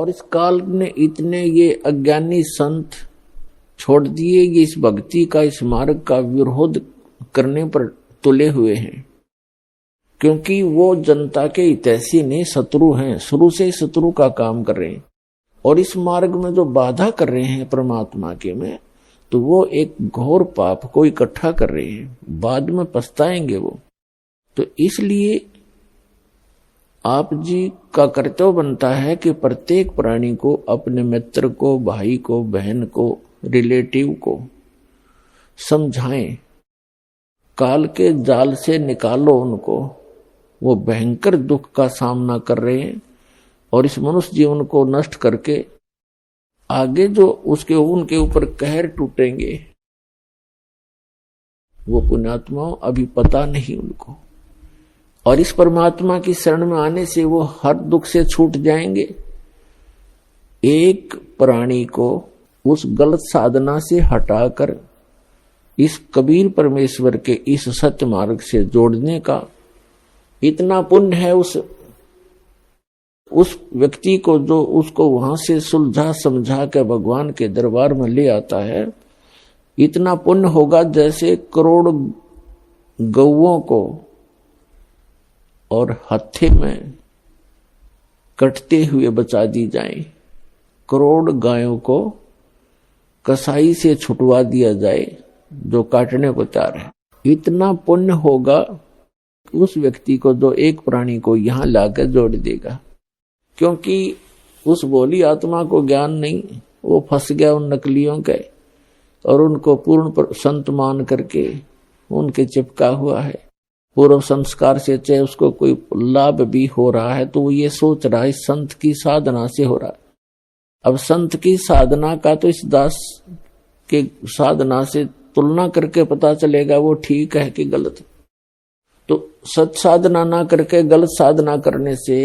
और इस काल ने इतने ये अज्ञानी संत छोड़ दिए, ये इस भक्ति का, इस मार्ग का विरोध करने पर तुले हुए हैं, क्योंकि वो जनता के हितैषी नहीं, शत्रु हैं, शुरू से ही शत्रु का काम कर रहे हैं। और इस मार्ग में जो बाधा कर रहे हैं परमात्मा के में, तो वो एक घोर पाप को इकट्ठा कर रहे हैं, बाद में पछताएंगे वो। तो इसलिए आप जी का कर्तव्य बनता है कि प्रत्येक प्राणी को, अपने मित्र को, भाई को, बहन को, रिलेटिव को समझाएं, काल के जाल से निकालो उनको। वो भयंकर दुख का सामना कर रहे हैं और इस मनुष्य जीवन को नष्ट करके आगे जो उनके ऊपर कहर टूटेंगे, वो पुण्यात्माओं अभी पता नहीं उनको। और इस परमात्मा की शरण में आने से वो हर दुख से छूट जाएंगे। एक प्राणी को उस गलत साधना से हटाकर इस कबीर परमेश्वर के इस सत्य मार्ग से जोड़ने का इतना पुण्य है उस व्यक्ति को, जो उसको वहां से सुलझा समझा के भगवान के दरबार में ले आता है। इतना पुण्य होगा जैसे करोड़ गौओं को और हत्थे में कटते हुए बचा दी जाए, करोड़ गायों को कसाई से छुटवा दिया जाए जो काटने को तैयार है। इतना पुण्य होगा उस व्यक्ति को जो एक प्राणी को यहां लाकर जोड़ देगा, क्योंकि उस भोली आत्मा को ज्ञान नहीं, वो फंस गया उन नकलियों के और उनको पूर्ण संत मान करके उनके चिपका हुआ है। पूर्व संस्कार से चाहे उसको कोई लाभ भी हो रहा है तो वो ये सोच रहा है संत की साधना से हो रहा है। अब संत की साधना का तो इस दास के साधना से तुलना करके पता चलेगा वो ठीक है कि गलत। तो सत साधना ना करके गलत साधना करने से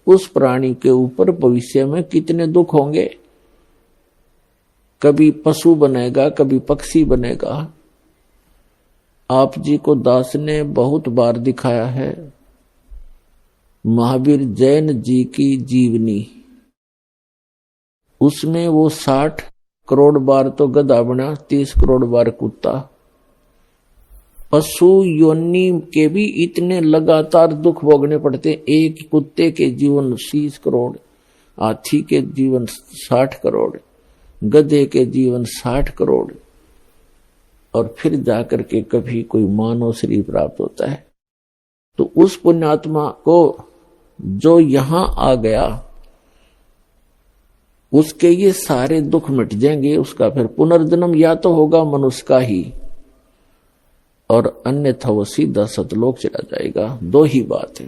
उस प्राणी के ऊपर भविष्य में कितने दुख होंगे। कभी पशु बनेगा, कभी पक्षी बनेगा। आप जी को दास ने बहुत बार दिखाया है महावीर जैन जी की जीवनी, उसमें वो 60 करोड़ बार तो गधा बना, 30 करोड़ बार कुत्ता। पशु योनि के भी इतने लगातार दुख भोगने पड़ते। एक कुत्ते के जीवन 30 करोड़, हाथी के जीवन 60 करोड़, गधे के जीवन 60 करोड़, और फिर जाकर के कभी कोई मानव शरीर प्राप्त होता है। तो उस पुण्यात्मा को जो यहां आ गया उसके ये सारे दुख मिट जाएंगे। उसका फिर पुनर्जन्म या तो होगा मनुष्य का ही, और अन्यथा वो सीधा सतलोक चला जाएगा। दो ही बात है।